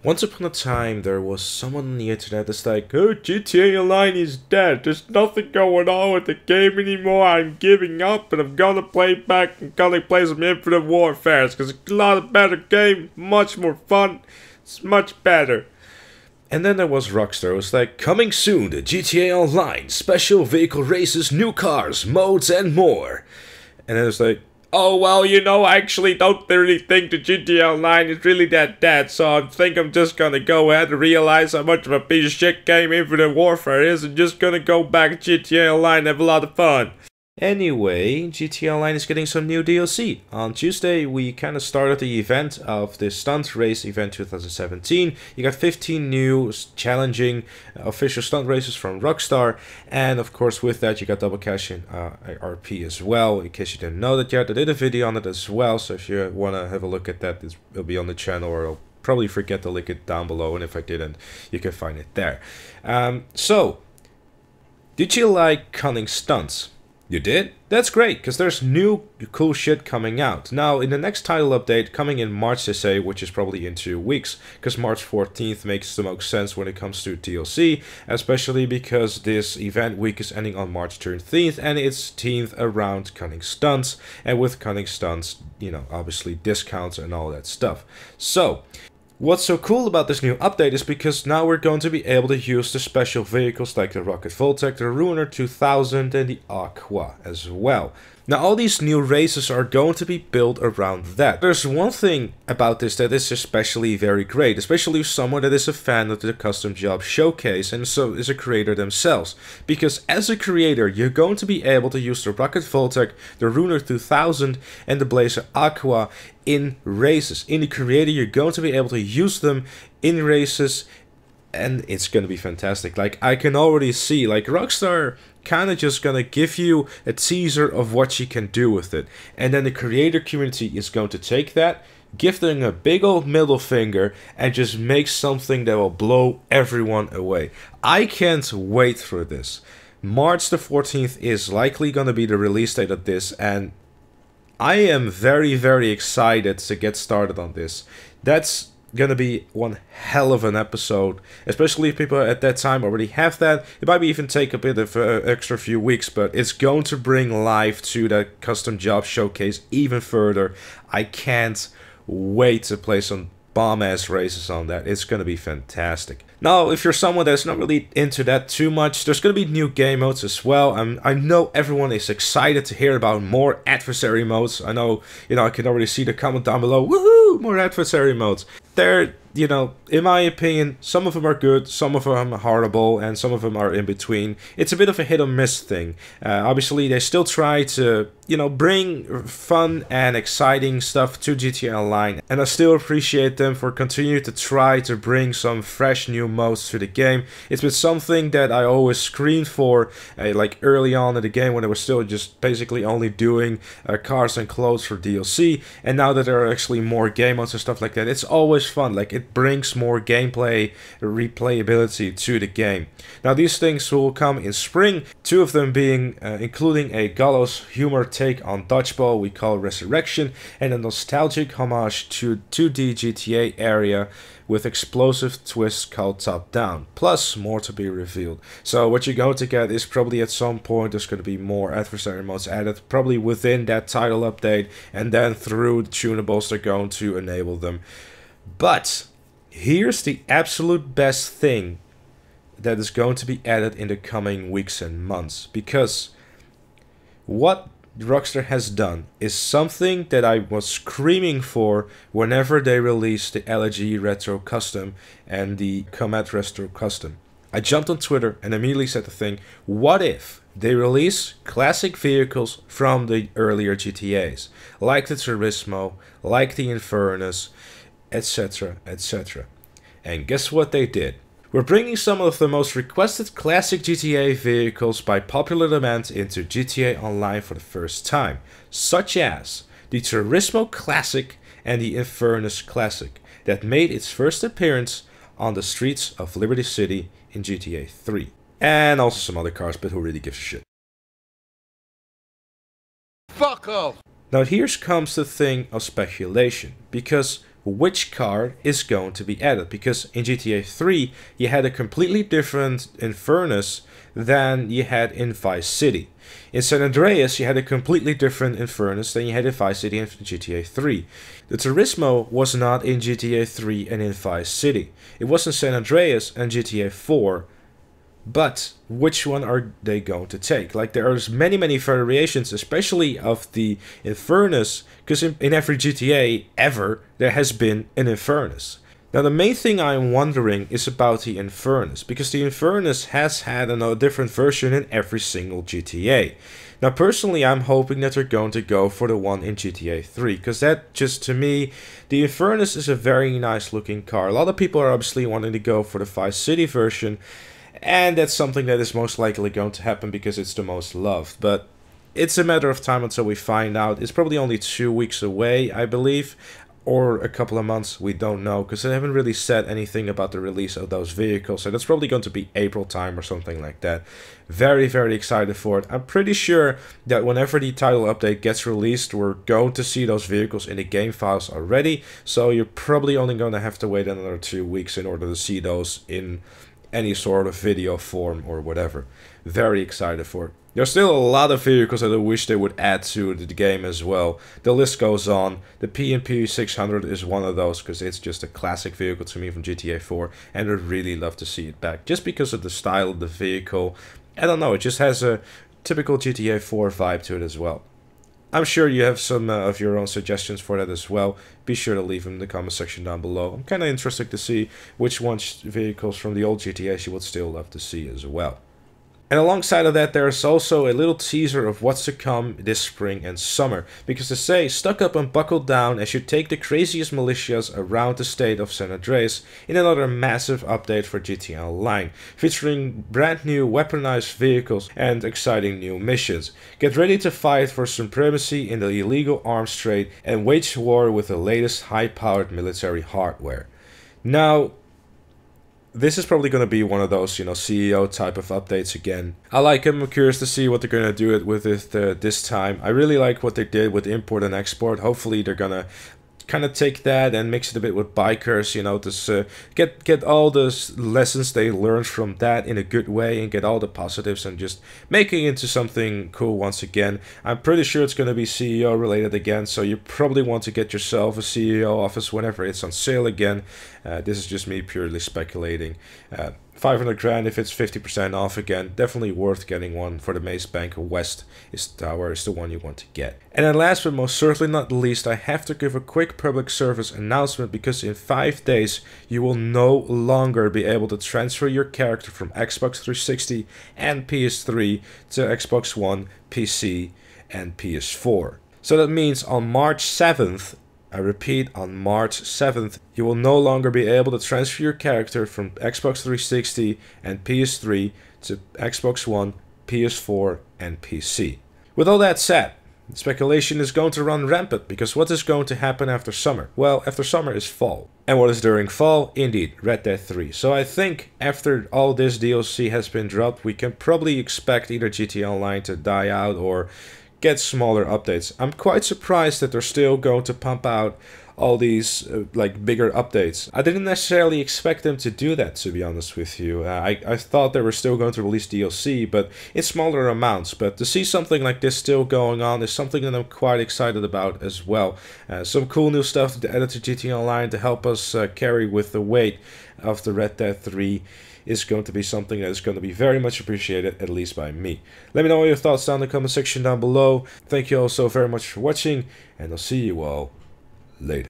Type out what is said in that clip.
Once upon a time, there was someone on the internet that's like, oh, GTA Online is dead. There's nothing going on with the game anymore. I'm giving up and I'm gonna play back and gonna play some Infinite Warfare because it's a lot of better game, much more fun. It's much better. And then there was Rockstar. It was like, coming soon to GTA Online, special vehicle races, new cars, modes, and more. And then it was like, oh, well, you know, I actually don't really think the GTA Online is really that dead, so I think I'm just gonna go ahead and realize how much of a piece of shit game Infinite Warfare is and just gonna go back to GTA Online and have a lot of fun. Anyway, GTA Online is getting some new DLC. On Tuesday, we kind of started the event of the Stunt Race Event 2017. You got 15 new challenging official stunt races from Rockstar. And of course, with that, you got Double Cash in RP as well. In case you didn't know that yet, I did a video on it as well. So if you want to have a look at that, it'll be on the channel, or I'll probably forget to link it down below. And if I didn't, you can find it there. So, did you like cunning stunts? You did? That's great, because there's new cool shit coming out. Now, in the next title update, coming in March, they say, which is probably in 2 weeks, because March 14th makes the most sense when it comes to DLC, especially because this event week is ending on March 13th, and it's themed around cunning stunts, and with cunning stunts, you know, obviously discounts and all that stuff. So, what's so cool about this new update is because now we're going to be able to use the special vehicles like the Rocket Voltec, the Ruiner 2000 and the Aqua as well. Now all these new races are going to be built around that. There's one thing about this that is especially very great, especially if someone that is a fan of the Custom Job Showcase and so is a creator themselves. Because as a creator, you're going to be able to use the Rocket Voltec, the Ruiner 2000 and the Blazer Aqua in races. In the creator, you're going to be able to use them in races, and it's going to be fantastic. Like, I can already see, like, Rockstar kind of just gonna give you a teaser of what she can do with it, and then the creator community is going to take that, give them a big old middle finger, and just make something that will blow everyone away. I can't wait for this. March the 14th is likely gonna be the release date of this, and I am very, very excited to get started on this. That's gonna be one hell of an episode, especially if people at that time already have that. It might even take a bit of extra few weeks, but it's going to bring life to that Custom Job Showcase even further. I can't wait to play some bomb-ass races on that. It's gonna be fantastic. Now, if you're someone that's not really into that too much, there's gonna be new game modes as well. I know everyone is excited to hear about more adversary modes. I know, you know, I can already see the comment down below. Woohoo! More adversary modes. They're, you know, in my opinion, some of them are good, some of them are horrible, and some of them are in between. It's a bit of a hit or miss thing. Obviously, they still try to, you know, bring fun and exciting stuff to GTA Online, and I still appreciate them for continuing to try to bring some fresh new modes to the game. It's been something that I always screamed for, like early on in the game when it was still just basically only doing cars and clothes for DLC, and now that there are actually more game modes and stuff like that, it's always fun. Like, it brings more gameplay replayability to the game. Now, these things will come in spring, 2 of them being including a gallows humor take on dodgeball we call Resurrection, and a nostalgic homage to 2D GTA area with explosive twists called Top Down, plus more to be revealed. So what you're going to get is probably at some point there's going to be more adversary modes added, probably within that title update, and then through the tunables they're going to enable them. But here's the absolute best thing that is going to be added in the coming weeks and months, because what Rockstar has done is something that I was screaming for whenever they released the LG Retro Custom and the Comet Retro Custom. I jumped on Twitter and immediately said the thing, what if they release classic vehicles from the earlier GTAs, like the Turismo, like the Infernus, etc, etc. And guess what they did? We're bringing some of the most requested classic GTA vehicles by popular demand into GTA Online for the first time, such as the Turismo Classic and the Infernus Classic, that made its first appearance on the streets of Liberty City in GTA 3. And also some other cars, but who really gives a shit? Fuck off! Now here comes the thing of speculation, because which car is going to be added, because in GTA 3 you had a completely different Infernus than you had in Vice City. In San Andreas you had a completely different Infernus than you had in Vice City and GTA 3. The Turismo was not in GTA 3 and in Vice City. It was in San Andreas and GTA 4. But which one are they going to take? Like, there are many variations, especially of the Infernus, because in every GTA ever there has been an Infernus. Now the main thing I'm wondering is about the Infernus, because the Infernus has had a different version in every single GTA. Now personally I'm hoping that they're going to go for the one in GTA 3, because that just, to me, the Infernus is a very nice looking car. A lot of people are obviously wanting to go for the Vice City version, and that's something that is most likely going to happen because it's the most loved. But it's a matter of time until we find out. It's probably only 2 weeks away, I believe, or a couple of months, we don't know, because they haven't really said anything about the release of those vehicles. So that's probably going to be April time or something like that. Very excited for it. I'm pretty sure that whenever the title update gets released, we're going to see those vehicles in the game files already. So you're probably only going to have to wait another 2 weeks in order to see those in any sort of video form or whatever. Very excited for it. There's still a lot of vehicles that I wish they would add to the game as well. The list goes on. The PMP 600 is one of those, because it's just a classic vehicle to me from GTA 4, and I'd really love to see it back, just because of the style of the vehicle. I don't know, it just has a typical GTA 4 vibe to it as well. I'm sure you have some of your own suggestions for that as well. Be sure to leave them in the comment section down below. I'm kind of interested to see which vehicles from the old GTAs you would still love to see as well. And alongside of that, there's also a little teaser of what's to come this spring and summer. Because they say, stuck up and buckled down as you take the craziest militias around the state of San Andreas in another massive update for GTA Online, featuring brand new weaponized vehicles and exciting new missions. Get ready to fight for supremacy in the illegal arms trade and wage war with the latest high-powered military hardware. Now, this is probably going to be one of those, CEO type of updates again. I like them. I'm curious to see what they're going to do with it this time. I really like what they did with import and export. Hopefully they're going to kind of take that and mix it a bit with bikers, to get all the lessons they learned from that in a good way and get all the positives and just making it into something cool once again. I'm pretty sure it's going to be CEO related again, so you probably want to get yourself a CEO office whenever it's on sale again. This is just me purely speculating. 500 grand if it's 50% off again. Definitely worth getting one for the Maze Bank West Tower is the one you want to get. And then last but most certainly not least, I have to give a quick public service announcement, because in 5 days you will no longer be able to transfer your character from Xbox 360 and PS3 to Xbox One, PC and PS4. So that means on March 7th, I repeat, on March 7th, you will no longer be able to transfer your character from Xbox 360 and PS3 to Xbox One, PS4 and PC. With all that said, speculation is going to run rampant, because what is going to happen after summer? Well, after summer is fall. And what is during fall? Indeed, Red Dead 3. So I think after all this DLC has been dropped, we can probably expect either GTA Online to die out or get smaller updates. I'm quite surprised that they're still going to pump out all these bigger updates. I didn't necessarily expect them to do that, to be honest with you. I thought they were still going to release DLC, but in smaller amounts. But to see something like this still going on is something that I'm quite excited about as well. Some cool new stuff to add to GTA Online to help us carry with the weight of the Red Dead 3 is going to be something that is going to be very much appreciated, at least by me. Let me know your thoughts down in the comment section down below. Thank you all so very much for watching, and I'll see you all later.